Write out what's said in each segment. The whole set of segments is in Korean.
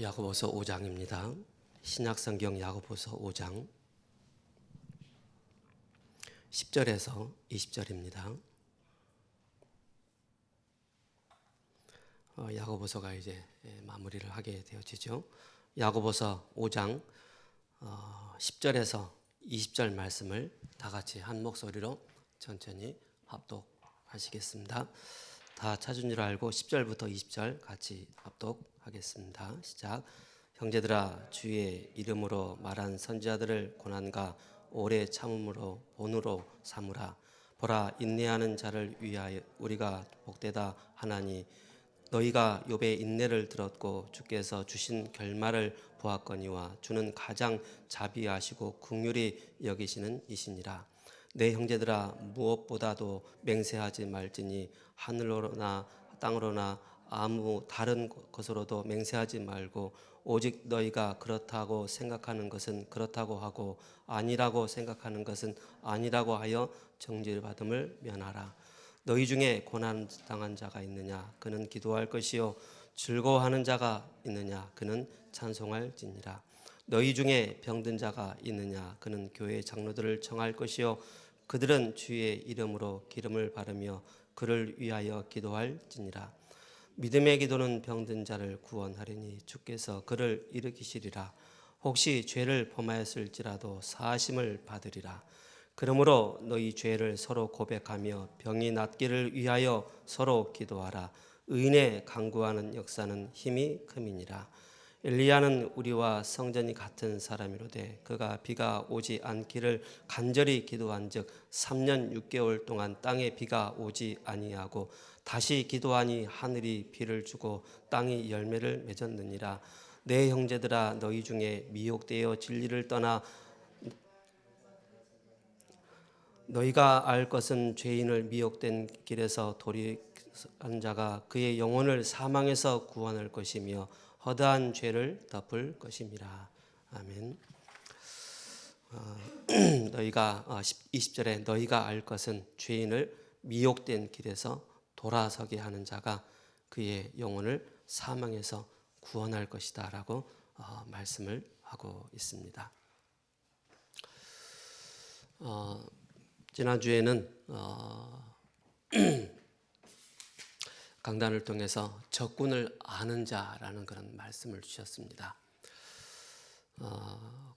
야고보서 5장입니다. 신약성경 야고보서 5장 10절에서 20절입니다. 야고보서가 이제 마무리를 하게 되어지죠. 야고보서 5장 10절에서 20절 말씀을 다 같이 한 목소리로 천천히 합독하시겠습니다. 다 찾은 줄 알고 10절부터 20절 같이 합독하겠습니다. 시작. 형제들아, 주의 이름으로 말한 선지자들을 고난과 오래 참음으로 본으로 삼으라. 보라, 인내하는 자를 위하여 우리가 복되다 하나니 너희가 욥의 인내를 들었고 주께서 주신 결말을 보았거니와 주는 가장 자비하시고 긍휼히 여기시는 이시니라. 내 형제들아, 무엇보다도 맹세하지 말지니 하늘로나 땅으로나 아무 다른 것으로도 맹세하지 말고 오직 너희가 그렇다고 생각하는 것은 그렇다고 하고 아니라고 생각하는 것은 아니라고 하여 정죄를 받음을 면하라. 너희 중에 고난당한 자가 있느냐? 그는 기도할 것이요. 즐거워하는 자가 있느냐? 그는 찬송할지니라. 너희 중에 병든 자가 있느냐? 그는 교회 장로들을 청할 것이요. 그들은 주의 이름으로 기름을 바르며 그를 위하여 기도할지니라. 믿음의 기도는 병든 자를 구원하리니 주께서 그를 일으키시리라. 혹시 죄를 범하였을지라도 사하심을 받으리라. 그러므로 너희 죄를 서로 고백하며 병이 낫기를 위하여 서로 기도하라. 의인의 간구하는 역사는 힘이 큼이니라. 엘리야는 우리와 성전이 같은 사람이로되 그가 비가 오지 않기를 간절히 기도한즉 3년 6개월 동안 땅에 비가 오지 아니하고 다시 기도하니 하늘이 비를 주고 땅이 열매를 맺었느니라. 내 형제들아, 너희 중에 미혹되어 진리를 떠나 너희가 알 것은 죄인을 미혹된 길에서 돌이킨 자가 그의 영혼을 사망에서 구원할 것이며 허다한 죄를 덮을 것입니다. 아멘. 너희가 20절에 너희가 알 것은 죄인을 미혹된 길에서 돌아서게 하는 자가 그의 영혼을 사망에서 구원할 것이다 라고 말씀을 하고 있습니다. 지난주에는 강단을 통해서 적군을 아는 자라는 그런 말씀을 주셨습니다.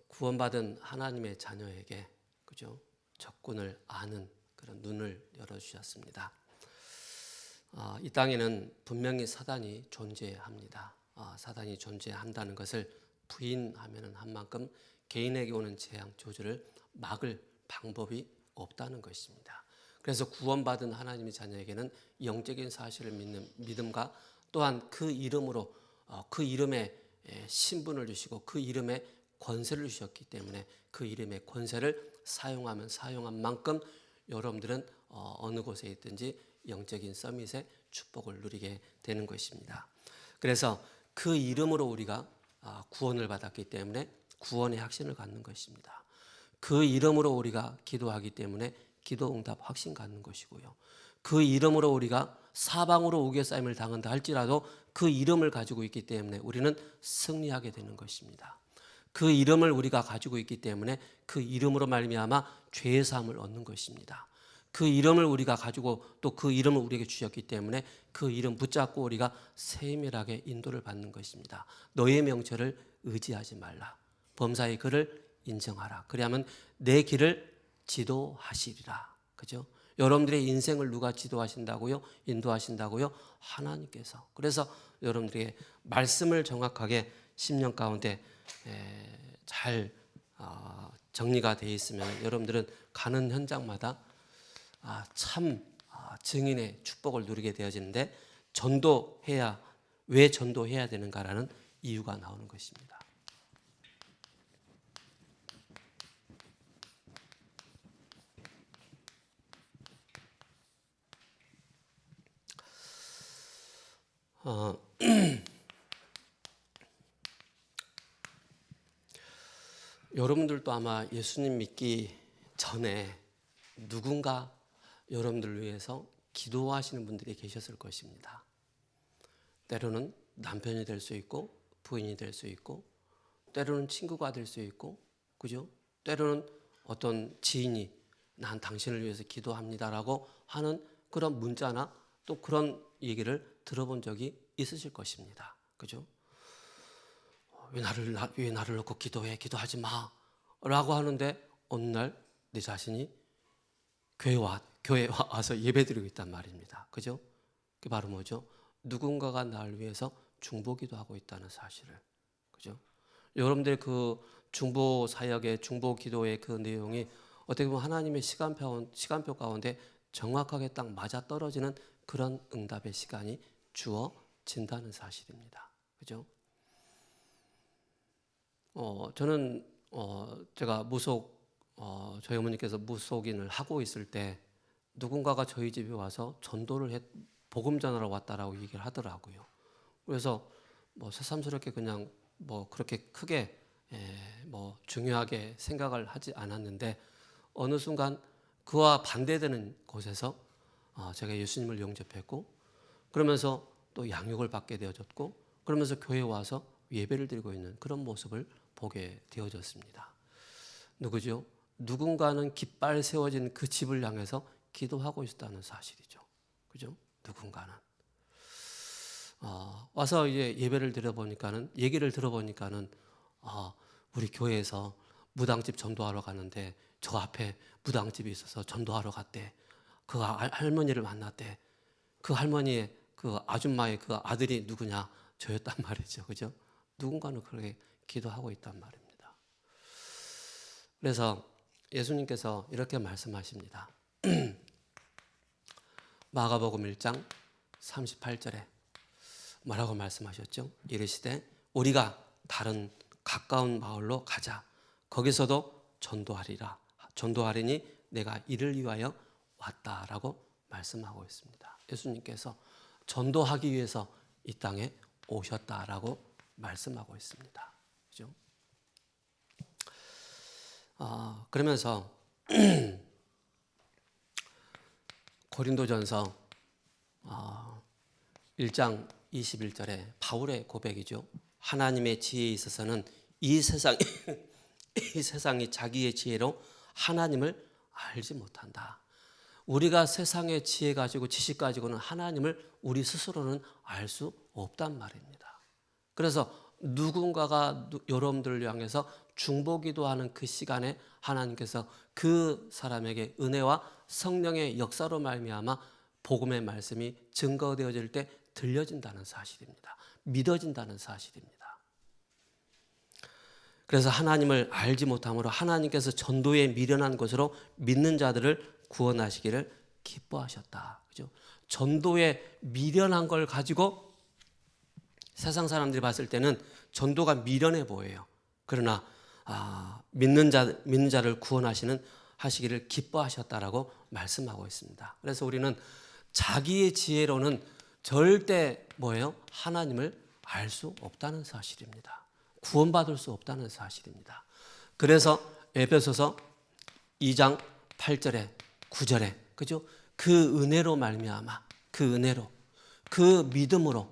구원받은 하나님의 자녀에게 그죠? 적군을 아는 그런 눈을 열어주셨습니다. 이 땅에는 분명히 사단이 존재합니다. 사단이 존재한다는 것을 부인하면 한 만큼 개인에게 오는 재앙 저주를 막을 방법이 없다는 것입니다. 그래서 구원받은 하나님의 자녀에게는 영적인 사실을 믿는 믿음과 또한 그 이름으로 그 이름에 신분을 주시고 그 이름에 권세를 주셨기 때문에 그 이름의 권세를 사용하면 사용한 만큼 여러분들은 어느 곳에 있든지 영적인 서밋의 축복을 누리게 되는 것입니다. 그래서 그 이름으로 우리가 구원을 받았기 때문에 구원의 확신을 갖는 것입니다. 그 이름으로 우리가 기도하기 때문에 기도 응답 확신 갖는 것이고요. 그 이름으로 우리가 사방으로 우겨싸임을 당한다 할지라도 그 이름을 가지고 있기 때문에 우리는 승리하게 되는 것입니다. 그 이름을 우리가 가지고 있기 때문에 그 이름으로 말미암아 죄의 사함을 얻는 것입니다. 그 이름을 우리가 가지고 또 그 이름을 우리에게 주셨기 때문에 그 이름 붙잡고 우리가 세밀하게 인도를 받는 것입니다. 너의 명철을 의지하지 말라. 범사의 그를 인정하라. 그리하면 내 길을 지도하시리라. 그죠? 여러분들의 인생을 누가 지도하신다고요? 인도하신다고요? 하나님께서. 그래서 여러분들에게 말씀을 정확하게 10년 가운데 잘 정리가 되어 있으면 여러분들은 가는 현장마다 참 증인의 축복을 누리게 되어지는데 전도해야 왜 전도해야 되는가라는 이유가 나오는 것입니다. 여러분들도 아마 예수님 믿기 전에 누군가 여러분들을 위해서 기도하시는 분들이 계셨을 것입니다. 때로는 남편이 될 수 있고 부인이 될 수 있고, 때로는 친구가 될 수 있고, 그죠? 때로는 어떤 지인이 난 당신을 위해서 기도합니다라고 하는 그런 문자나 또 그런 얘기를 들어본 적이 있으실 것입니다. 그죠? 왜 나를 놓고 기도하지 마 라고 하는데 어느 날 내 자신이 교회에 와서 예배드리고 있단 말입니다. 그죠? 그게 바로 뭐죠? 누군가가 나를 위해서 중보기도 하고 있다는 사실을. 그죠? 여러분들 그 중보 사역의 중보 기도의 그 내용이 어떻게 보면 하나님의 시간표 가운데 정확하게 딱 맞아 떨어지는 그런 응답의 시간이 주어진다는 사실입니다. 그죠? 저는 제가 저희 어머니께서 무속인을 하고 있을 때 누군가가 저희 집에 와서 복음 전하러 왔다라고 얘기를 하더라고요. 그래서 뭐 새삼스럽게 그냥 뭐 그렇게 크게 뭐 중요하게 생각을 하지 않았는데 어느 순간 그와 반대되는 곳에서 제가 예수님을 영접했고 그러면서 또 양육을 받게 되어졌고 그러면서 교회에 와서 예배를 드리고 있는 그런 모습을 보게 되어졌습니다. 누구죠? 누군가는 깃발 세워진 그 집을 향해서 기도하고 있다는 사실이죠. 그죠? 누군가는. 와서 이제 얘기를 들어보니까는 우리 교회에서 무당집 전도하러 가는데 저 앞에 무당집이 있어서 전도하러 갔대. 그 할머니를 만났대. 그 할머니의 그 아줌마의 그 아들이 누구냐? 저였단 말이죠. 그죠? 누군가는 그렇게 기도하고 있단 말입니다. 그래서 예수님께서 이렇게 말씀하십니다. 마가복음 1장 38절에 뭐라고 말씀하셨죠? 이르시되 우리가 다른 가까운 마을로 가자. 거기서도 전도하리니 내가 이를 위하여 왔다라고 말씀하고 있습니다. 예수님께서 전도하기 위해서 이 땅에 오셨다라고 말씀하고 있습니다. 그죠? 그러면서 고린도전서 1장 21절에 바울의 고백이죠. 하나님의 지혜에 있어서는 이 세상이 자기의 지혜로 하나님을 알지 못한다. 우리가 세상의 지혜 가지고 지식 가지고는 하나님을 우리 스스로는 알 수 없단 말입니다. 그래서 누군가가 여러분들을 향해서 중보기도하는 그 시간에 하나님께서 그 사람에게 은혜와 성령의 역사로 말미암아 복음의 말씀이 증거되어질 때 들려진다는 사실입니다. 믿어진다는 사실입니다. 그래서 하나님을 알지 못함으로 하나님께서 전도에 미련한 것으로 믿는 자들을 구원하시기를 기뻐하셨다. 그죠? 전도에 미련한 걸 가지고 세상 사람들이 봤을 때는 전도가 미련해 보여요. 그러나 믿는 자를 하시기를 기뻐하셨다라고 말씀하고 있습니다. 그래서 우리는 자기의 지혜로는 절대 하나님을 알 수 없다는 사실입니다. 구원받을 수 없다는 사실입니다. 그래서 에베소서 2장 8절에 9절에 그죠? 그 은혜로 말미암아 그 은혜로 그 믿음으로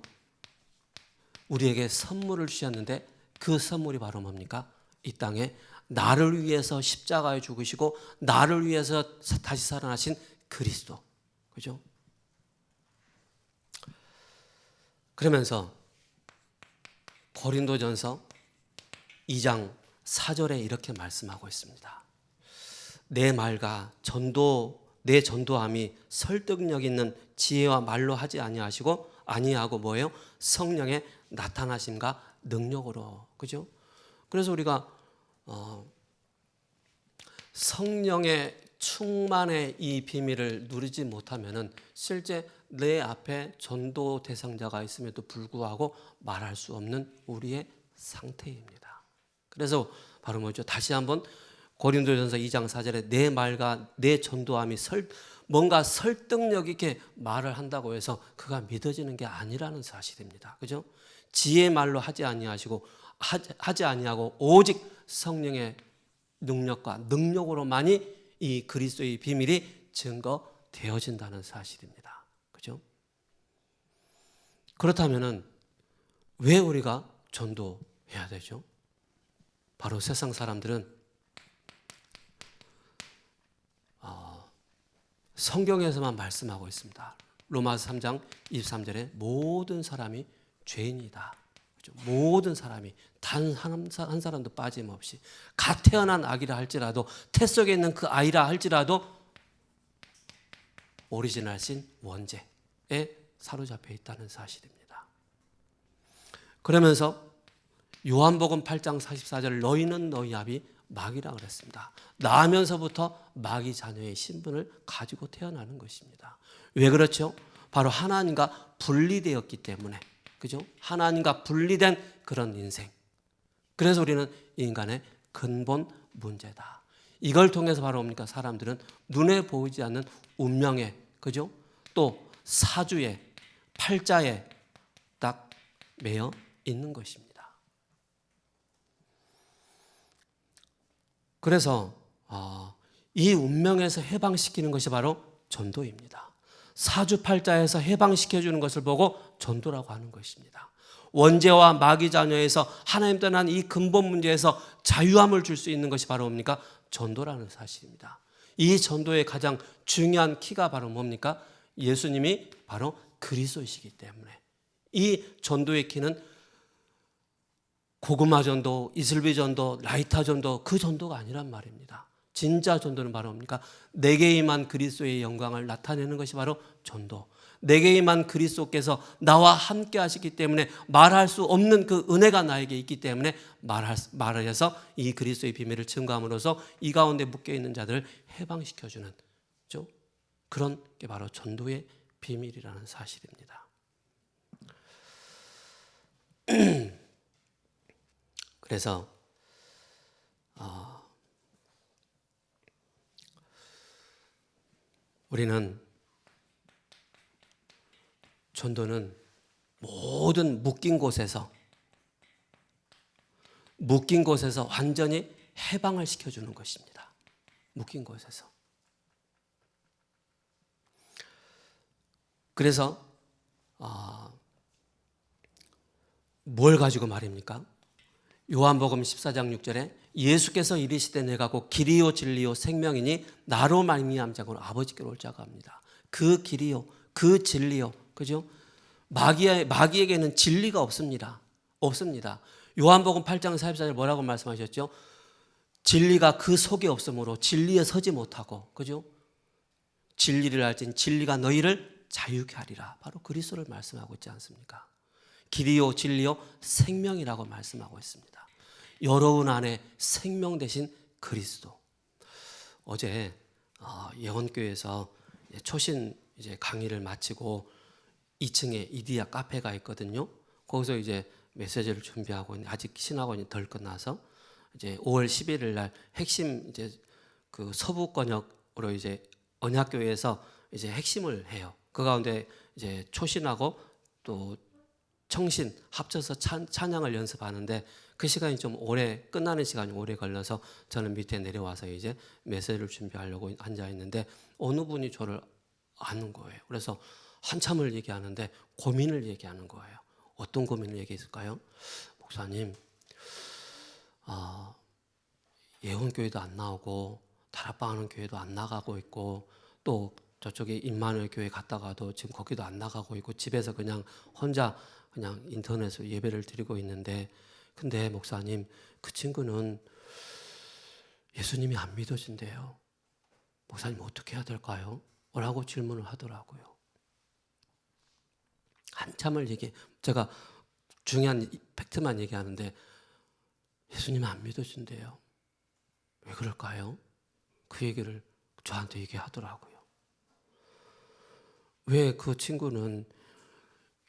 우리에게 선물을 주셨는데 그 선물이 바로 뭡니까? 이 땅에 나를 위해서 십자가에 죽으시고 나를 위해서 다시 살아나신 그리스도. 그죠? 그러면서 고린도전서 2장 4절에 이렇게 말씀하고 있습니다. 내 말과 내 전도함이 설득력 있는 지혜와 말로 하지 아니하고 뭐예요? 성령의 나타나심과 능력으로. 그죠? 그래서 우리가 성령의 충만의 이 비밀을 누리지 못하면은 실제 내 앞에 전도 대상자가 있음에도 불구하고 말할 수 없는 우리의 상태입니다. 그래서 바로 뭐죠? 다시 한번 고린도전서 2장 4절에 내 말과 내 전도함이 뭔가 설득력 있게 말을 한다고 해서 그가 믿어지는 게 아니라는 사실입니다. 그죠? 지혜의 말로 하지 아니하고 오직 성령의 능력과 능력으로만이 이 그리스도의 비밀이 증거되어진다는 사실입니다. 그죠? 그렇다면은 왜 우리가 전도해야 되죠. 바로 세상 사람들은 성경에서만 말씀하고 있습니다. 로마서 3장 23절에 모든 사람이 죄인이다. 그렇죠? 모든 사람이 단 한 사람도 빠짐없이 갓 태어난 아기라 할지라도 태 속에 있는 그 아이라 할지라도 오리지널 신 원죄에 사로잡혀 있다는 사실입니다. 그러면서 요한복음 8장 44절 너희는 너희 아비 마귀라 그랬습니다. 나면서부터 마귀 자녀의 신분을 가지고 태어나는 것입니다. 왜 그렇죠? 바로 하나님과 분리되었기 때문에, 그죠? 하나님과 분리된 그런 인생. 그래서 우리는 인간의 근본 문제다. 이걸 통해서 바로 뭡니까? 사람들은 눈에 보이지 않는 운명에, 그죠? 또 사주에, 팔자에 딱 매여 있는 것입니다. 그래서 이 운명에서 해방시키는 것이 바로 전도입니다. 사주팔자에서 해방시켜주는 것을 보고 전도라고 하는 것입니다. 원죄와 마귀 자녀에서 하나님 떠난 이 근본 문제에서 자유함을 줄 수 있는 것이 바로 뭡니까? 전도라는 사실입니다. 이 전도의 가장 중요한 키가 바로 뭡니까? 예수님이 바로 그리스도이시기 때문에 이 전도의 키는 고구마 전도, 이슬비 전도, 라이터 전도 그 전도가 아니란 말입니다. 진짜 전도는 바로 뭡니까? 내게 임한 그리스도의 영광을 나타내는 것이 바로 전도. 내게 임한 그리스도께서 나와 함께 하시기 때문에 말할 수 없는 그 은혜가 나에게 있기 때문에 말을 해서 이 그리스도의 비밀을 증거함으로써 이 가운데 묶여있는 자들을 해방시켜주는 그런 게 바로 전도의 비밀이라는 사실입니다. 그래서 우리는 전도는 모든 묶인 곳에서 완전히 해방을 시켜주는 것입니다. 묶인 곳에서. 그래서 뭘 가지고 말입니까? 요한복음 14장 6절에 예수께서 이르시되 내가 곧 길이요 진리요 생명이니 나로 말미암은 자가 아버지께로 올 자가 합니다. 그 길이요 그 진리요, 그죠? 마귀에게는 진리가 없습니다. 요한복음 8장 44절 뭐라고 말씀하셨죠? 진리가 그 속에 없으므로 진리에 서지 못하고, 그죠? 진리를 알진 진리가 너희를 자유케 하리라. 바로 그리스도를 말씀하고 있지 않습니까? 길이요 진리요 생명이라고 말씀하고 있습니다. 여러분 안에 생명 되신 그리스도. 어제 예원교회에서 초신 이제 강의를 마치고 2층에 이디야 카페가 있거든요. 거기서 이제 메시지를 준비하고 아직 신학원이 덜 끝나서 이제 5월 11일 날 핵심 이제 그 서부권역으로 이제 언약교회에서 이제 핵심을 해요. 그 가운데 이제 초신하고 또 청신 합쳐서 찬양을 연습하는데 그 시간이 좀 오래 끝나는 시간이 오래 걸려서 저는 밑에 내려와서 이제 메시지를 준비하려고 앉아 있는데 어느 분이 저를 아는 거예요. 그래서 한참을 얘기하는데 고민을 얘기하는 거예요. 어떤 고민을 얘기했을까요? 목사님, 예원교회도 안 나오고 다락방하는 교회도 안 나가고 있고 또 저쪽에 임마누엘 교회 갔다가도 지금 거기도 안 나가고 있고 집에서 그냥 혼자 그냥 인터넷으로 예배를 드리고 있는데 근데 목사님 그 친구는 예수님이 안 믿어진대요. 목사님 어떻게 해야 될까요? 라고 질문을 하더라고요. 한참을 제가 중요한 팩트만 얘기하는데 예수님이 안 믿어진대요. 왜 그럴까요? 그 얘기를 저한테 얘기하더라고요. 왜 그 친구는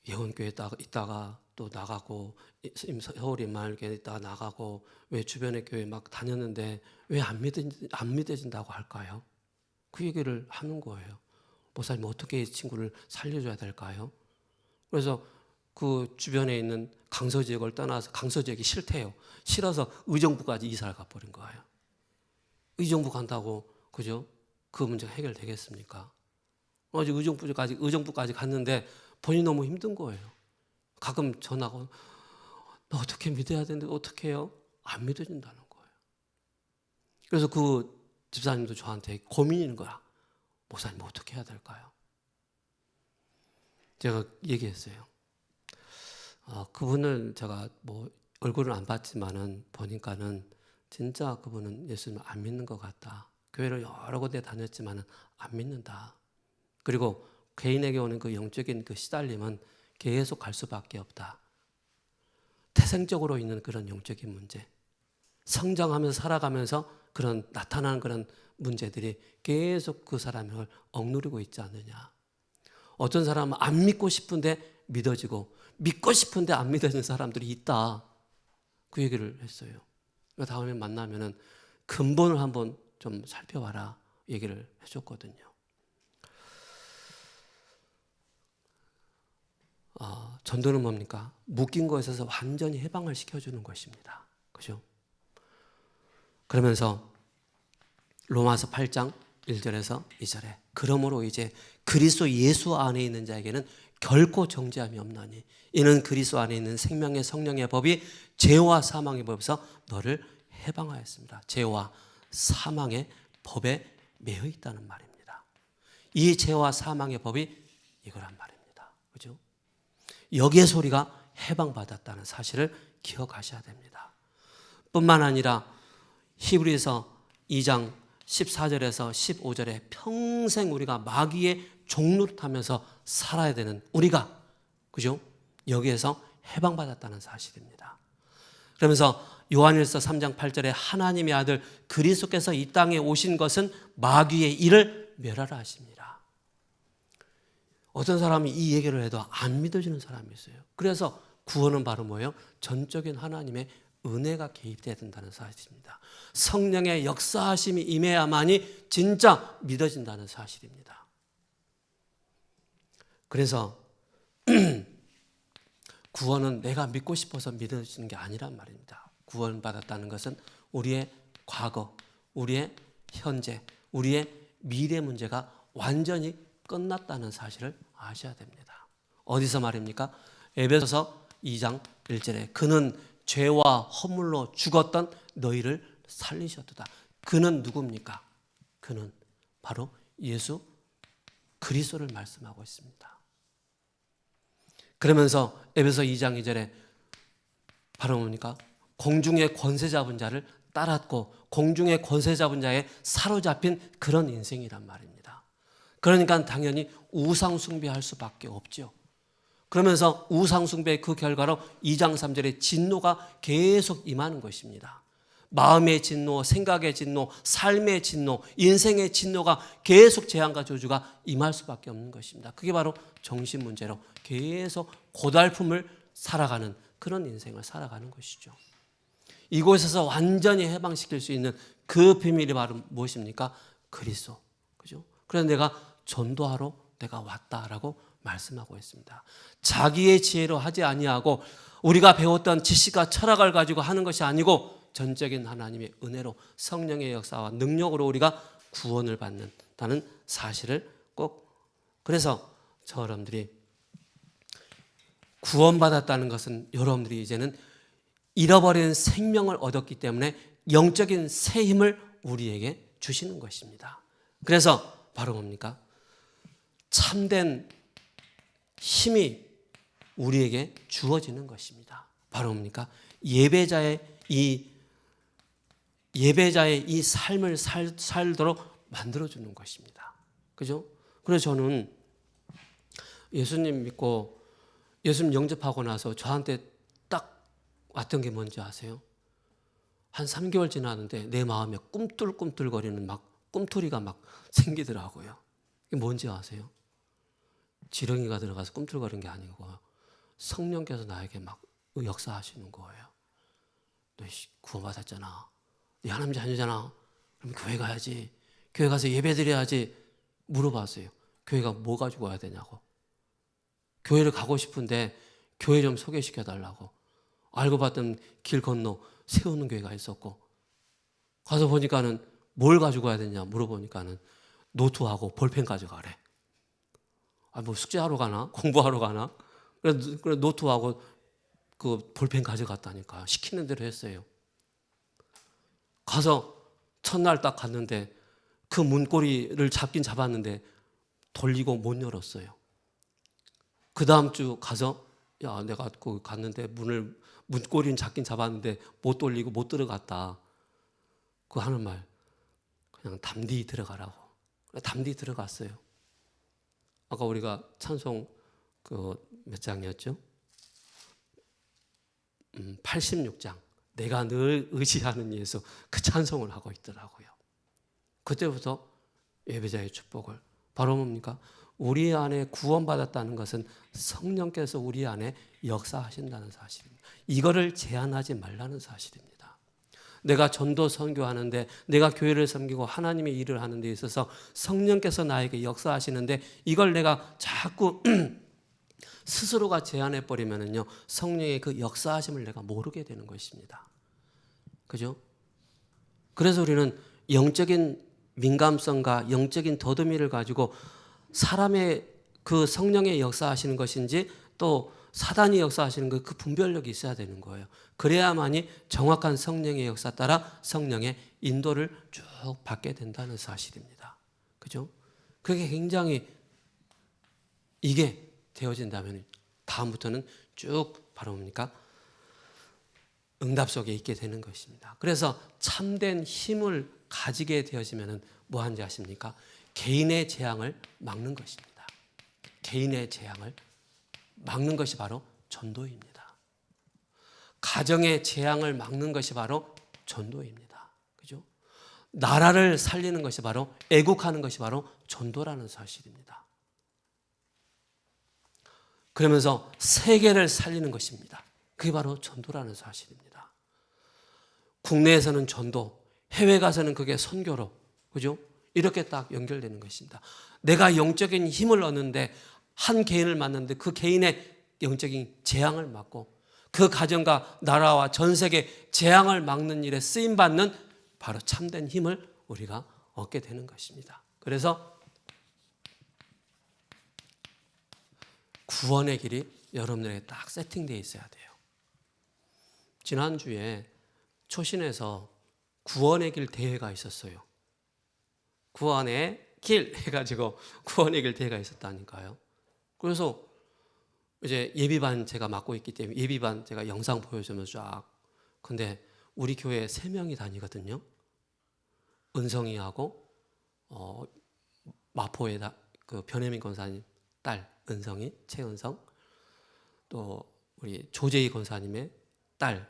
예원교회에 있다가 또 나가고 서울 임마누엘교회에 있다가 나가고 왜 주변의 교회 막 다녔는데 왜 안 믿어진다고 할까요? 그 얘기를 하는 거예요. 목사님 어떻게 이 친구를 살려줘야 될까요? 그래서 그 주변에 있는 강서지역을 떠나서 강서지역이 싫대요. 싫어서 의정부까지 이사를 가버린 거예요. 의정부 간다고 그죠? 그 문제가 해결되겠습니까? 어제 의정부까지 갔는데 본인이 너무 힘든 거예요. 가끔 전화하고 너 어떻게 믿어야 되는데 어떻게 해요? 안 믿어진다는 거예요. 그래서 그 집사님도 저한테 고민인 거야. 목사님 어떻게 해야 될까요? 제가 얘기했어요. 그분을 제가 뭐 얼굴은 안 봤지만은 보니까는 진짜 그분은 예수님을 안 믿는 것 같다. 교회를 여러 군데 다녔지만은 안 믿는다. 그리고 개인에게 오는 그 영적인 그 시달림은 계속 갈 수밖에 없다. 태생적으로 있는 그런 영적인 문제, 성장하면서 살아가면서 그런 나타나는 그런 문제들이 계속 그 사람을 억누르고 있지 않느냐. 어떤 사람은 안 믿고 싶은데 믿어지고 믿고 싶은데 안 믿어지는 사람들이 있다. 그 얘기를 했어요. 다음에 만나면은 근본을 한번 좀 살펴봐라 얘기를 해줬거든요. 전도는 뭡니까? 묶인 것에서 완전히 해방을 시켜주는 것입니다. 그죠? 그러면서 로마서 8장 1절에서 2절에 그러므로 이제 그리스도 예수 안에 있는 자에게는 결코 정죄함이 없나니 이는 그리스도 안에 있는 생명의 성령의 법이 죄와 사망의 법에서 너를 해방하였습니다. 죄와 사망의 법에 매여 있다는 말입니다. 이 죄와 사망의 법이 이거란 말입니다. 그죠? 여기에서 우리가 해방받았다는 사실을 기억하셔야 됩니다. 뿐만 아니라 히브리서 2장 14절에서 15절에 평생 우리가 마귀의 종노릇하면서 살아야 되는 우리가, 그죠? 여기에서 해방받았다는 사실입니다. 그러면서 요한일서 3장 8절에 하나님의 아들 그리스도께서 이 땅에 오신 것은 마귀의 일을 멸하라 하십니다. 어떤 사람이 이 얘기를 해도 안 믿어지는 사람이 있어요. 그래서 구원은 바로 뭐예요? 전적인 하나님의 은혜가 개입돼야 된다는 사실입니다. 성령의 역사하심이 임해야만이 진짜 믿어진다는 사실입니다. 그래서 구원은 내가 믿고 싶어서 믿어지는 게 아니란 말입니다. 구원받았다는 것은 우리의 과거, 우리의 현재, 우리의 미래 문제가 완전히 끝났다는 사실을 아셔야 됩니다. 어디서 말입니까? 에베소서 2장 1절에 그는 죄와 허물로 죽었던 너희를 살리셨도다. 그는 누굽니까? 그는 바로 예수 그리스도를 말씀하고 있습니다. 그러면서 에베소 2장 2절에 바로 뭡니까? 공중의 권세 잡은 자를 따랐고 공중의 권세 잡은 자에 사로잡힌 그런 인생이란 말입니다. 그러니까 당연히 우상 숭배할 수밖에 없죠. 그러면서 우상 숭배의 그 결과로 2장 3절에 진노가 계속 임하는 것입니다. 마음의 진노, 생각의 진노, 삶의 진노, 인생의 진노가 계속 재앙과 저주가 임할 수밖에 없는 것입니다. 그게 바로 정신 문제로 계속 고달픔을 살아가는 그런 인생을 살아가는 것이죠. 이곳에서 완전히 해방시킬 수 있는 그 비밀이 바로 무엇입니까? 그리스도. 그죠? 그래서 내가 전도하러 내가 왔다라고 말씀하고 있습니다. 자기의 지혜로 하지 아니하고 우리가 배웠던 지식과 철학을 가지고 하는 것이 아니고 전적인 하나님의 은혜로 성령의 역사와 능력으로 우리가 구원을 받는다는 사실을 꼭, 그래서 저 여러분들이 구원받았다는 것은 여러분들이 이제는 잃어버린 생명을 얻었기 때문에 영적인 새 힘을 우리에게 주시는 것입니다. 그래서 바로 뭡니까? 참된 힘이 우리에게 주어지는 것입니다. 바로 뭡니까? 예배자의 이 삶을 살도록 만들어주는 것입니다. 그죠? 그래서 저는 예수님 믿고 예수님 영접하고 나서 저한테 딱 왔던 게 뭔지 아세요? 한 3개월 지났는데 내 마음에 꿈틀꿈틀거리는 막 꿈틀이가 막 생기더라고요. 이게 뭔지 아세요? 지렁이가 들어가서 꿈틀거리는 게 아니고 성령께서 나에게 막 역사하시는 거예요. 너 구원받았잖아. 네 하나님 자녀잖아. 그럼 교회 가야지. 교회 가서 예배 드려야지. 물어봤어요. 교회가 뭐 가지고 와야 되냐고. 교회를 가고 싶은데 교회 좀 소개시켜 달라고. 알고 봤던 길 건너 세우는 교회가 있었고 가서 보니까는 뭘 가지고 와야 되냐 물어보니까는 노트하고 볼펜 가져가래. 뭐 숙제하러 가나? 공부하러 가나? 그래 노트하고 그 볼펜 가져갔다니까요. 시키는 대로 했어요. 가서 첫날 딱 갔는데 그 문고리를 잡긴 잡았는데 돌리고 못 열었어요. 그 다음 주 가서 야, 내가 그 갔는데 문고리는 잡긴 잡았는데 못 돌리고 못 들어갔다. 그 하는 말, 그냥 담디 들어가라고. 담디 들어갔어요. 아까 우리가 찬송 그 몇 장이었죠? 86장. 내가 늘 의지하는 예수, 그 찬송을 하고 있더라고요. 그때부터 예배자의 축복을, 바로 뭡니까? 우리 안에 구원받았다는 것은 성령께서 우리 안에 역사하신다는 사실입니다. 이거를 제한하지 말라는 사실입니다. 내가 전도 선교하는데, 내가 교회를 섬기고 하나님의 일을 하는 데 있어서 성령께서 나에게 역사하시는데, 이걸 내가 자꾸 스스로가 제한해버리면요, 성령의 그 역사하심을 내가 모르게 되는 것입니다. 그죠? 그래서 우리는 영적인 민감성과 영적인 더듬이를 가지고 사람의 그 성령의 역사하시는 것인지 또 사단이 역사하시는 그 분별력이 있어야 되는 거예요. 그래야만이 정확한 성령의 역사 따라 성령의 인도를 쭉 받게 된다는 사실입니다. 그죠? 그게 굉장히 이게 되어진다면 다음부터는 쭉 바로 뭡니까? 응답 속에 있게 되는 것입니다. 그래서 참된 힘을 가지게 되어지면 뭐 하는지 아십니까? 개인의 재앙을 막는 것입니다. 개인의 재앙을 막는 것이 바로 전도입니다. 가정의 재앙을 막는 것이 바로 전도입니다. 그죠? 나라를 살리는 것이 바로, 애국하는 것이 바로 전도라는 사실입니다. 그러면서 세계를 살리는 것입니다. 그게 바로 전도라는 사실입니다. 국내에서는 전도, 해외 가서는 그게 선교로, 그죠? 이렇게 딱 연결되는 것입니다. 내가 영적인 힘을 얻는데, 한 개인을 만났는데 그 개인의 영적인 재앙을 막고 그 가정과 나라와 전 세계 재앙을 막는 일에 쓰임받는 바로 참된 힘을 우리가 얻게 되는 것입니다. 그래서 구원의 길이 여러분들에게 딱 세팅되어 있어야 돼요. 지난주에 초신에서 구원의 길 대회가 있었어요. 구원의 길 해가지고 구원의 길 대회가 있었다니까요. 그래서 이제 예비반 제가 맡고 있기 때문에 예비반 제가 영상 보여주면서 쫙. 근데 우리 교회에 3명이 다니거든요. 은성이하고 마포에 그 변혜민 권사님 딸 은성이, 최은성, 또 우리 조재희 권사님의 딸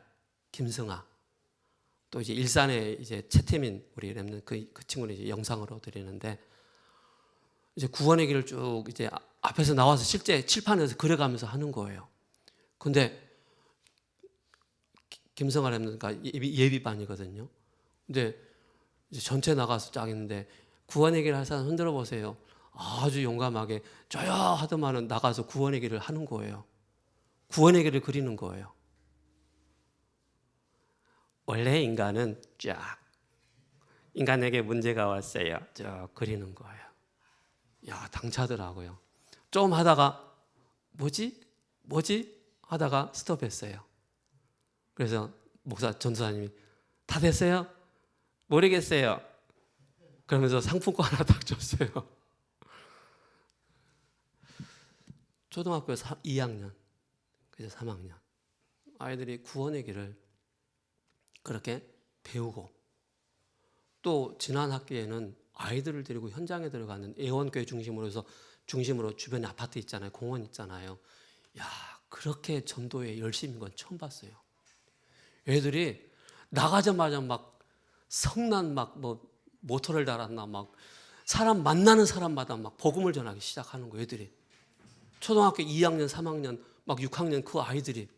김승아, 또 이제 일산에 이제 최태민 우리 랩는 그 친구는 이제 영상으로 드리는데, 이제 구원의 길을 쭉 이제 앞에서 나와서 실제 칠판에서 그려가면서 하는 거예요. 근데 김성아 랩는가 예비반이거든요. 근데 이제 전체 나가서 쫙 있는데 구원의 길 할 사람 흔들어 보세요. 아주 용감하게 저요 하더만은 나가서 구원의 길을 하는 거예요. 구원의 길을 그리는 거예요. 원래 인간은 쫙, 인간에게 문제가 왔어요. 쫙 그리는 거예요. 야, 당차더라고요. 좀 하다가 뭐지 하다가 스톱했어요. 그래서 전도사님이 다 됐어요? 모르겠어요. 그러면서 상품권 하나 딱 줬어요. 초등학교 2학년, 그래서 3학년 아이들이 구원의 길을 그렇게 배우고, 또 지난 학기에는 아이들을 데리고 현장에 들어가는 애원교회 중심으로 주변에 아파트 있잖아요, 공원 있잖아요. 야, 그렇게 전도에 열심인 건 처음 봤어요. 애들이 나가자마자 막 성난 모터를 달았나 막 사람 만나는 사람마다 막 복음을 전하기 시작하는 거예요. 애들이 초등학교 2학년, 3학년, 막 6학년 그 아이들이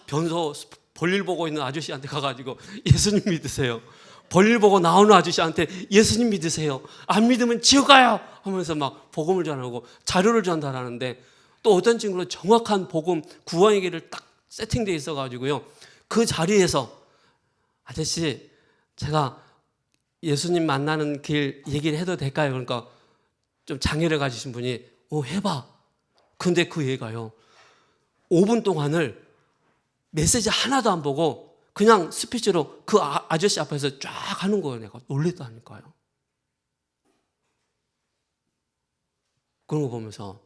변소 볼일 보고 있는 아저씨한테 가가지고 예수님 믿으세요. 볼일 보고 나오는 아저씨한테 예수님 믿으세요. 안 믿으면 지옥 가요 하면서 막 복음을 전하고 자료를 전달하는데, 또 어떤 친구는 정확한 복음 구원의 길을 딱 세팅되어 있어가지고요, 그 자리에서 아저씨 제가 예수님 만나는 길 얘기를 해도 될까요? 그러니까 좀 장애를 가지신 분이 해봐. 근데 그 얘가요, 5분 동안을 메시지 하나도 안 보고 그냥 스피치로 그 아저씨 앞에서 쫙 하는 거예요. 내가 놀랬다니까요. 그런 거 보면서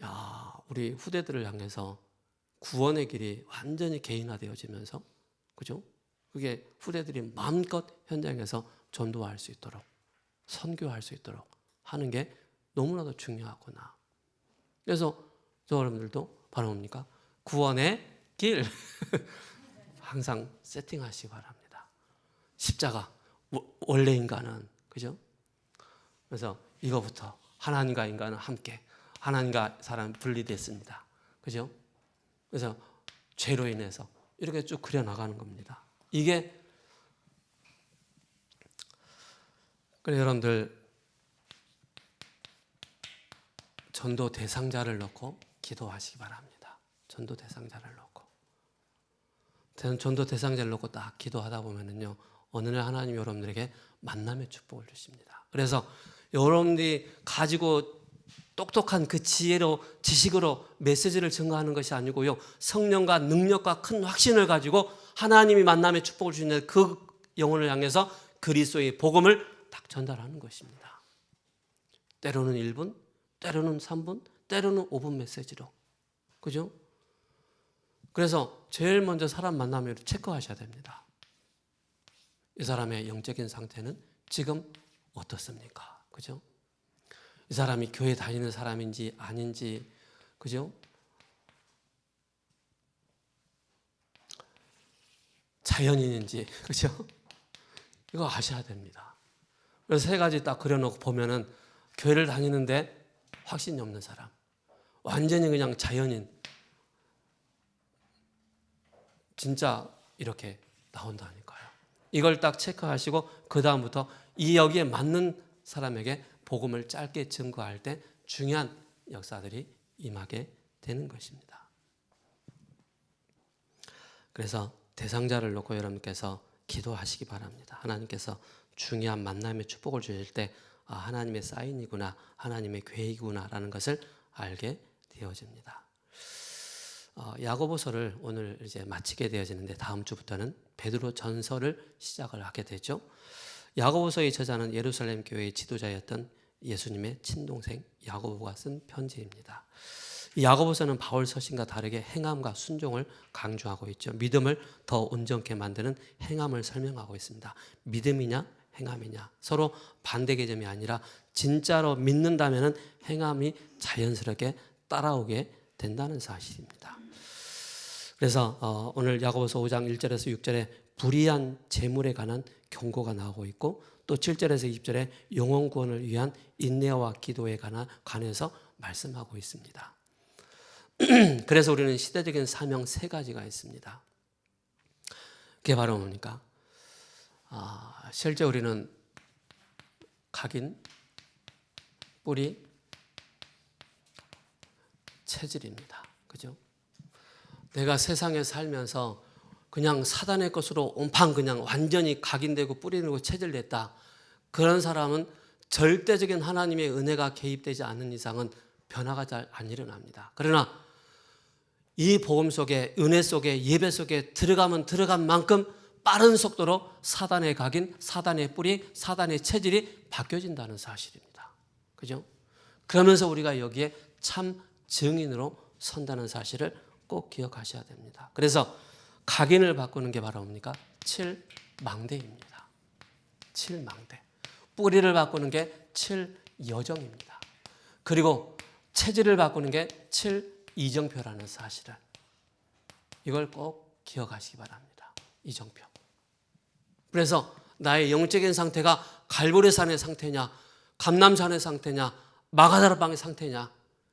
야, 우리 후대들을 향해서 구원의 길이 완전히 개인화되어지면서, 그죠? 그게 후대들이 마음껏 현장에서 전도할 수 있도록, 선교할 수 있도록 하는 게 너무나도 중요하구나. 그래서 저 여러분들도 바로 뭡니까? 구원의 길 항상 세팅하시기 바랍니다. 십자가, 원래 인간은, 그죠? 그래서 이거부터 하나님과 인간은 함께, 하나님과 사람은 분리됐습니다. 그죠? 그래서 죄로 인해서 이렇게 쭉 그려나가는 겁니다. 이게, 그래 여러분들 전도 대상자를 놓고 기도하시기 바랍니다. 전도 대상자를 놓고. 전도 대상자를 놓고 딱 기도하다 보면은요, 어느 날 하나님이 여러분들에게 만남의 축복을 주십니다. 그래서 여러분들이 가지고 똑똑한 그 지혜로, 지식으로 메시지를 증거하는 것이 아니고요, 성령과 능력과 큰 확신을 가지고 하나님이 만남의 축복을 주시는 그 영혼을 향해서 그리스도의 복음을 딱 전달하는 것입니다. 때로는 1분, 때로는 3분, 때로는 5분 메시지로. 그죠? 그래서 제일 먼저 사람 만나면 체크하셔야 됩니다. 이 사람의 영적인 상태는 지금 어떻습니까? 그죠? 이 사람이 교회 다니는 사람인지 아닌지, 그죠? 자연인인지, 그죠? 이거 아셔야 됩니다. 그래서 3가지 딱 그려놓고 보면은 교회를 다니는데 확신이 없는 사람, 완전히 그냥 자연인, 진짜 이렇게 나온다니까요. 이걸 딱 체크하시고 그 다음부터 이 여기에 맞는 사람에게 복음을 짧게 증거할 때 중요한 역사들이 임하게 되는 것입니다. 그래서 대상자를 놓고 여러분께서 기도하시기 바랍니다. 하나님께서 중요한 만남의 축복을 주실 때 하나님의 사인이구나, 하나님의 계획이구나 라는 것을 알게 되어집니다. 야고보서를 오늘 이제 마치게 되어지는데 다음 주부터는 베드로 전서를 시작을 하게 되죠. 야고보서의 저자는 예루살렘 교회의 지도자였던 예수님의 친동생 야고보가 쓴 편지입니다. 이 야고보서는 바울 서신과 다르게 행함과 순종을 강조하고 있죠. 믿음을 더 온전케 만드는 행함을 설명하고 있습니다. 믿음이냐 행함이냐 서로 반대 개념이 아니라 진짜로 믿는다면 행함이 자연스럽게 따라오게 된다는 사실입니다. 그래서 오늘 야고보서 5장 1절에서 6절에 불의한 재물에 관한 경고가 나오고 있고, 또 7절에서 20절에 영혼 구원을 위한 인내와 기도에 관해서 말씀하고 있습니다. 그래서 우리는 시대적인 사명 3가지가 있습니다. 그게 바로 뭡니까? 실제 우리는 각인, 뿌리, 체질입니다. 그죠? 내가 세상에 살면서 그냥 사단의 것으로 온팡 그냥 완전히 각인되고 뿌리되고 체질됐다. 그런 사람은 절대적인 하나님의 은혜가 개입되지 않는 이상은 변화가 잘 안 일어납니다. 그러나 이 복음 속에, 은혜 속에, 예배 속에 들어가면 들어간 만큼 빠른 속도로 사단의 각인, 사단의 뿌리, 사단의 체질이 바뀌어진다는 사실입니다. 그죠? 그러면서 우리가 여기에 참 증인으로 선다는 사실을 꼭 기억하셔야 됩니다. 그래서 각인을 바꾸는 게 바로 뭡니까? 7망대입니다. 7망대. 뿌리를 바꾸는 게 7여정입니다. 그리고 체질을 바꾸는 게 7이정표라는 사실을, 이걸 꼭 기억하시기 바랍니다. 이정표. 그래서 나의 영적인 상태가 갈보리산의 상태냐, 감남산의 상태냐, 마가다라방의 상태냐,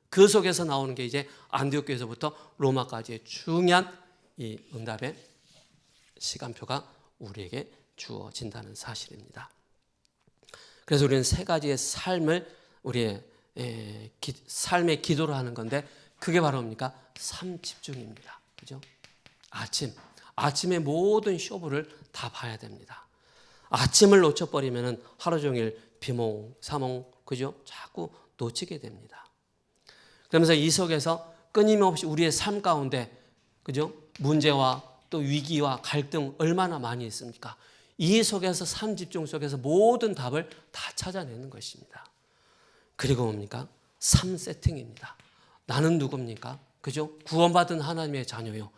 그 속에서 나오는 게 이제 안디옥 교회에서부터 로마까지의 중요한 이 응답의 시간표가 우리에게 주어진다는 사실입니다. 그래서 우리는 3가지의 삶을 우리의 삶의 기도로 하는 건데, 그게 바로 뭡니까? 삶 집중입니다. 그죠? 아침에 모든 쇼부를 다 봐야 됩니다. 아침을 놓쳐버리면 하루 종일 비몽, 사몽, 그죠? 자꾸 놓치게 됩니다. 그러면서 이 속에서 끊임없이 우리의 삶 가운데, 그죠? 문제와 또 위기와 갈등 얼마나 많이 있습니까? 이 속에서 삶 집중 속에서 모든 답을 다 찾아내는 것입니다. 그리고 뭡니까? 삶 세팅입니다. 나는 누굽니까? 그죠? 구원받은 하나님의 자녀요.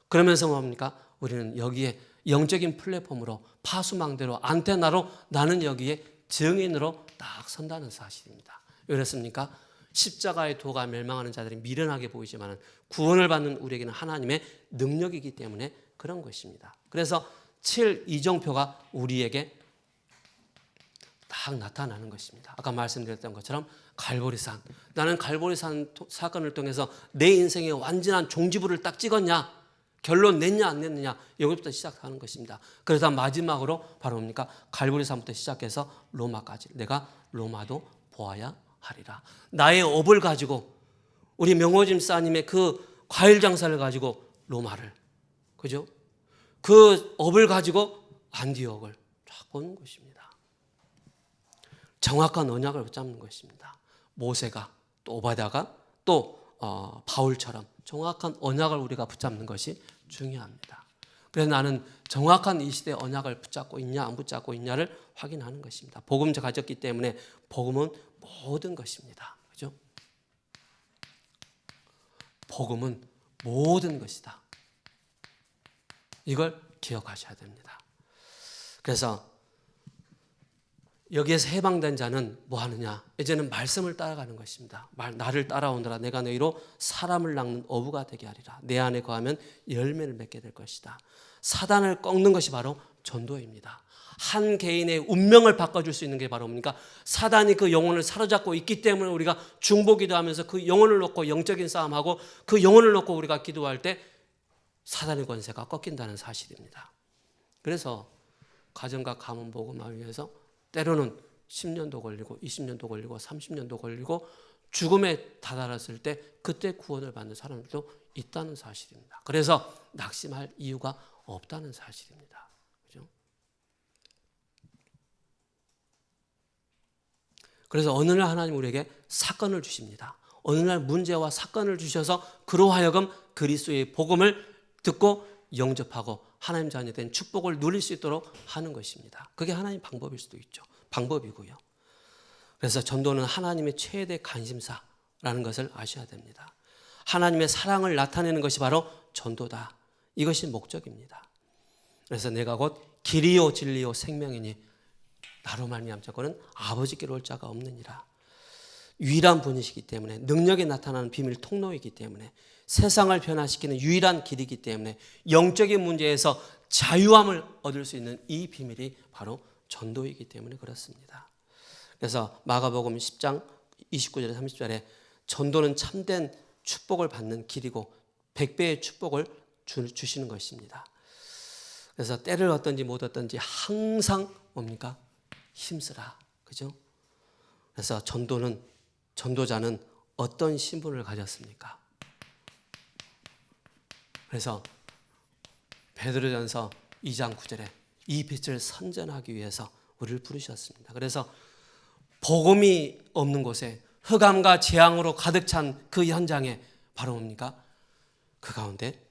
그러면서 뭡니까? 우리는 여기에 영적인 플랫폼으로 파수망대로 안테나로 나는 여기에 증인으로 딱 선다는 사실입니다. 왜 그렇습니까? 십자가의 도가 멸망하는 자들이 미련하게 보이지만 구원을 받는 우리에게는 하나님의 능력이기 때문에 그런 것입니다. 그래서 7 이정표가 우리에게 딱 나타나는 것입니다. 아까 말씀드렸던 것처럼 갈보리산. 나는 갈보리산 사건을 통해서 내 인생의 완전한 종지부를 딱 찍었냐? 결론 냈냐 안 냈느냐? 여기부터 시작하는 것입니다. 그러다 마지막으로 바로 뭡니까? 갈보리산부터 시작해서 로마까지. 내가 로마도 보아야 하리라. 나의 업을 가지고 우리 명호짐 사님의 그 과일 장사를 가지고 로마를, 그죠? 그 업을 가지고 안디옥을 쫙 보는 것입니다. 정확한 언약을 붙잡는 것입니다. 모세가 또 오바댜가 또 바울처럼 정확한 언약을 우리가 붙잡는 것이 중요합니다. 그래서 나는 정확한 이 시대의 언약을 붙잡고 있냐 안 붙잡고 있냐를 확인하는 것입니다. 복음 가졌기 때문에 복음은 모든 것입니다. 그죠? 복음은 모든 것이다. 이걸 기억하셔야 됩니다. 그래서 여기에서 해방된 자는 뭐 하느냐? 이제는 말씀을 따라가는 것입니다. 나를 따라오너라. 내가 너희로 사람을 낚는 어부가 되게 하리라. 내 안에 거하면 열매를 맺게 될 것이다. 사단을 꺾는 것이 바로 전도입니다. 한 개인의 운명을 바꿔줄 수 있는 게 바로 뭡니까? 사단이 그 영혼을 사로잡고 있기 때문에 우리가 중보기도하면서 그 영혼을 놓고 영적인 싸움하고 그 영혼을 놓고 우리가 기도할 때 사단의 권세가 꺾인다는 사실입니다. 그래서 가정과 가문 복음을 위해서 때로는 10년도 걸리고 20년도 걸리고 30년도 걸리고 죽음에 다다랐을 때 그때 구원을 받는 사람들도 있다는 사실입니다. 그래서 낙심할 이유가 없다는 사실입니다. 그죠? 그래서 어느 날 하나님 우리에게 사건을 주십니다. 어느 날 문제와 사건을 주셔서 그로 하여금 그리스도의 복음을 듣고 영접하고 하나님 자녀 된 축복을 누릴 수 있도록 하는 것입니다. 그게 하나님 방법일 수도 있죠. 방법이고요. 그래서 전도는 하나님의 최대 관심사라는 것을 아셔야 됩니다. 하나님의 사랑을 나타내는 것이 바로 전도다. 이것이 목적입니다. 그래서 내가 곧 길이요 진리요 생명이니 나로 말미암자고는 아버지께로 올 자가 없느니라. 유일한 분이시기 때문에 능력이 나타나는 비밀 통로이기 때문에 세상을 변화시키는 유일한 길이기 때문에 영적인 문제에서 자유함을 얻을 수 있는 이 비밀이 바로 전도이기 때문에 그렇습니다. 그래서 마가복음 10장 29절에 30절에 전도는 참된 축복을 받는 길이고 100배의 축복을 주시는 것입니다. 그래서 때를 얻든지 못 얻든지 항상 뭡니까? 힘쓰라. 그죠? 그래서 전도자는 어떤 신분을 가졌습니까? 그래서 베드로전서 2장 9절에 이 빛을 선전하기 위해서 우리를 부르셨습니다. 그래서 복음이 없는 곳에 흑암과 재앙으로 가득 찬 그 현장에 바로 뭡니까? 그 가운데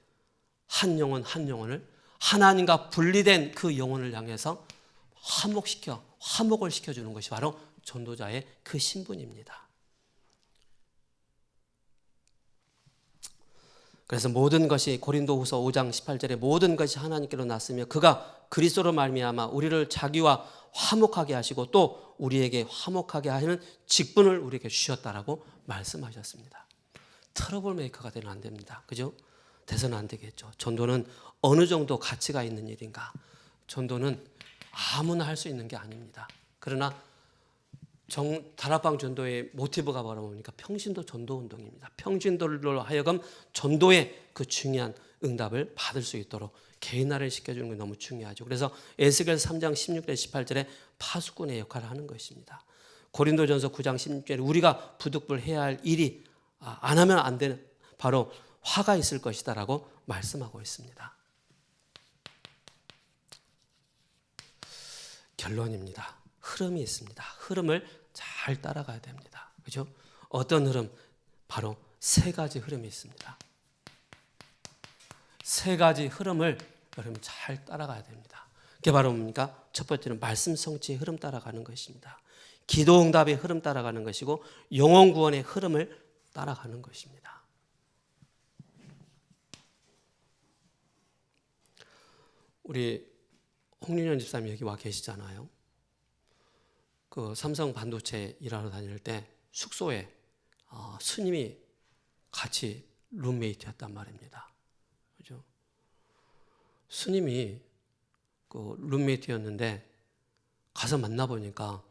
한 영혼 한 영혼을 하나님과 분리된 그 영혼을 향해서 화목을 시켜주는 것이 바로 전도자의 그 신분입니다. 그래서 모든 것이 고린도후서 5장 18절에 모든 것이 하나님께로 났으며 그가 그리스도로 말미암아 우리를 자기와 화목하게 하시고 또 우리에게 화목하게 하는 직분을 우리에게 주셨다라고 말씀하셨습니다. 트러블 메이커가 되면 안 됩니다. 그죠? 돼서는 안 되겠죠. 전도는 어느 정도 가치가 있는 일인가? 전도는 아무나 할 수 있는 게 아닙니다. 그러나 다락방 전도의 모티브가 바로 뭡니까? 평신도 전도 운동입니다. 평신도로 하여금 전도의 그 중요한 응답을 받을 수 있도록 개인화를 시켜주는 게 너무 중요하죠. 그래서 에스겔서 3장 16절 18절에 파수꾼의 역할을 하는 것입니다. 고린도전서 9장 16절에 우리가 부득불해야 할 일이 안 하면 안 되는 바로 화가 있을 것이다라고 말씀하고 있습니다. 결론입니다. 흐름이 있습니다. 흐름을 잘 따라가야 됩니다. 그죠? 어떤 흐름? 바로 세 가지 흐름이 있습니다. 세 가지 흐름을 여러분이 잘 따라가야 됩니다. 그게 바로 뭡니까? 첫 번째는 말씀 성취의 흐름 따라가는 것입니다. 기도 응답의 흐름 따라가는 것이고 영혼 구원의 흐름을 따라가는 것입니다. 우리 홍윤현 집사님 여기 와 계시잖아요. 그 삼성 반도체 일하러 다닐 때 숙소에 스님이 같이 룸메이트였단 말입니다. 그죠? 스님이 그 룸메이트였는데 가서 만나보니까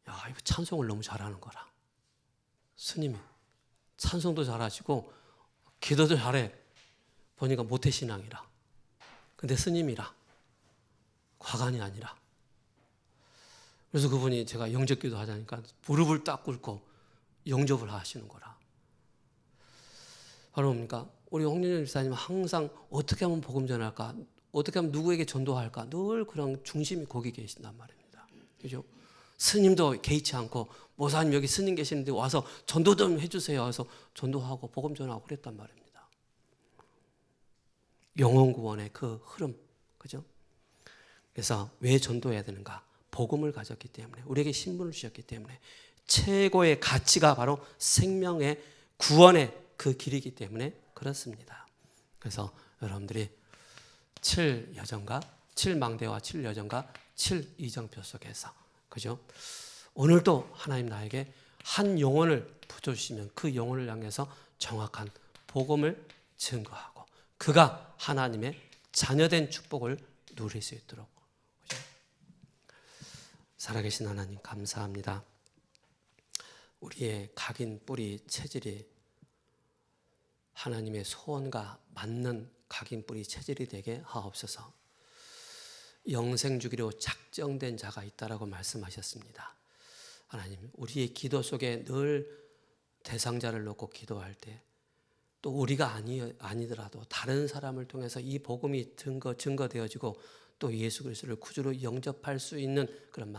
야, 이거 찬송을 너무 잘하는 거라. 스님이 찬송도 잘하시고 기도도 잘해. 보니까 모태신앙이라. 근데 스님이라. 과간이 아니라. 그래서 그분이 제가 영접기도 하자니까 무릎을 딱 꿇고 영접을 하시는 거라. 바로 뭡니까? 우리 홍윤현 집사님은 항상 어떻게 하면 복음 전할까? 어떻게 하면 누구에게 전도할까? 늘 그런 중심이 거기 계신단 말입니다. 그죠? 스님도 개의치 않고 모사님 여기 스님 계시는데 와서 전도 좀 해주세요. 해서 전도하고 복음 전하고 그랬단 말입니다. 영혼 구원의 그 흐름, 그죠? 그래서 왜 전도해야 되는가? 복음을 가졌기 때문에, 우리에게 신분을 주셨기 때문에, 최고의 가치가 바로 생명의 구원의 그 길이기 때문에 그렇습니다. 그래서 여러분들이 7여정과 7망대와 7여정과 7이정표 속에서, 그죠? 오늘도 하나님 나에게 한 영혼을 붙여주시면 그 영혼을 향해서 정확한 복음을 증거하고 그가 하나님의 자녀된 축복을 누릴 수 있도록, 그죠? 살아계신 하나님 감사합니다. 우리의 각인 뿌리 체질이 하나님의 소원과 맞는 각인 뿌리 체질이 되게 하옵소서. 영생 주기로 작정된 자가 있다라고 말씀하셨습니다. 하나님, 우리의 기도 속에 늘 대상자를 놓고 기도할 때, 또 우리가 아니더라도 다른 사람을 통해서 이 복음이 증거되어지고 또 예수 그리스도를 구주로 영접할 수 있는 그런